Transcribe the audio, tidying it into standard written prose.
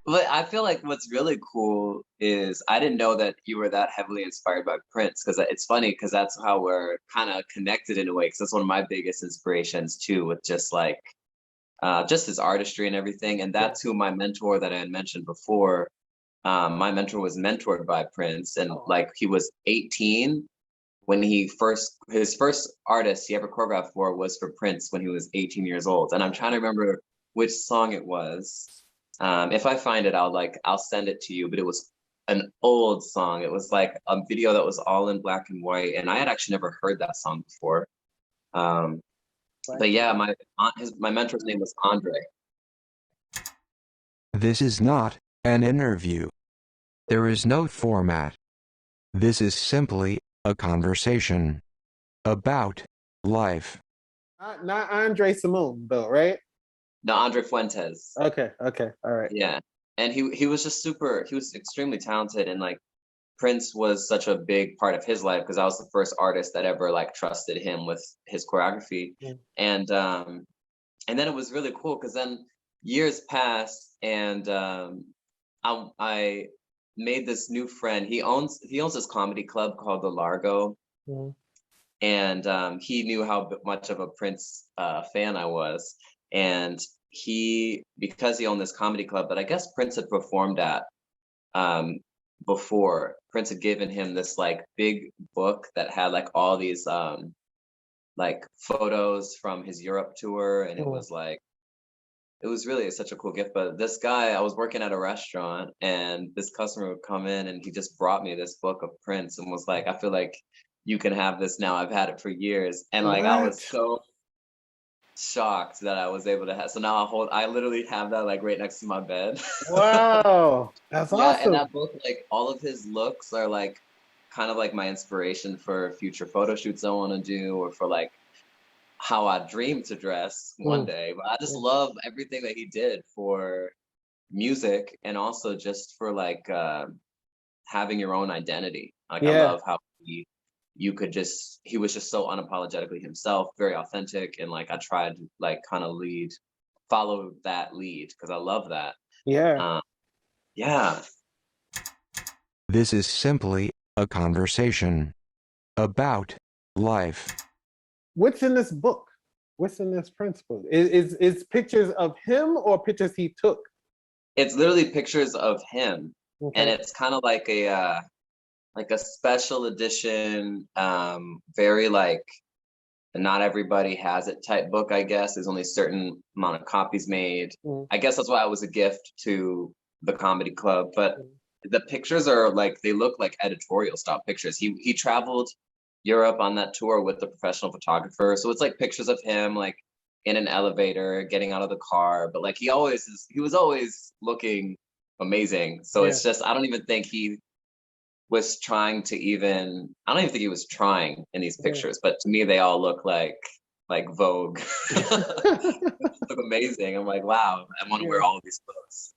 But I feel like what's really cool is I didn't know that you were that heavily inspired by Prince because it's funny because that's how we're kind of connected in a way because that's one of my biggest inspirations too with just his artistry and everything. And Yeah. that's who my mentor that I had mentioned before. My mentor was mentored by Prince, and Oh, like he was 18 when his first artist he ever choreographed for was for Prince when he was 18 years old. And I'm trying to remember which song it was. If I find it, I'll send it to you. But it was an old song. It was like a video that was all in black and white, and I had actually never heard that song before. Um, black but and yeah, white. my mentor's name was Andre. This is not an interview. There is no format. This is simply a conversation about life. Not Andre Simone, though, right? No, Andre Fuentes. Okay, okay, all right. Yeah. And he was just he was extremely talented and like Prince was such a big part of his life because I was the first artist that ever like trusted him with his choreography. Mm. And and then it was really cool because then years passed and I made this new friend. He owns this comedy club called the Largo Mm. and he knew how much of a Prince fan I was, and because he owned this comedy club that I guess Prince had performed at um, before. Prince had given him this like big book that had like all these like photos from his Europe tour, and Mm. it was really such a cool gift. But this guy, I was working at a restaurant, and this customer would come in, and he just brought me this book of Prince, and was like, "I feel like you can have this now. I've had it for years." And like, I was What? so shocked that I was able to have. So now I literally have that like right next to my bed. Wow, that's Yeah, and awesome. that book, like all of his looks are like kind of like my inspiration for future photo shoots I want to do, or for like how I dream to dress one Mm. day. But I just Mm. love everything that he did for music and also just for like having your own identity. Like I Yeah, love how he was just so unapologetically himself, very authentic, and like I tried to like kind of follow that lead because I love that. yeah. Um, yeah, This is simply a conversation about life. What's in this book? What's in this Prince book? Is pictures of him or pictures he took? it's literally pictures of him, and Okay. it's kind of like a special edition, very like not everybody has it type book, I guess. There's only a certain amount of copies made. Mm. I guess that's why it was a gift to the comedy club. But Mm. the pictures are like they look like editorial style pictures. He traveled Europe on that tour with a professional photographer. So it's like pictures of him like in an elevator, getting out of the car. But like he was always looking amazing. So Yeah. it's just I don't even think he was trying to even I don't even think he was trying in these Yeah. pictures, but to me they all look like Vogue. Look amazing. I'm like, wow, I want to wear Yeah. all of these clothes.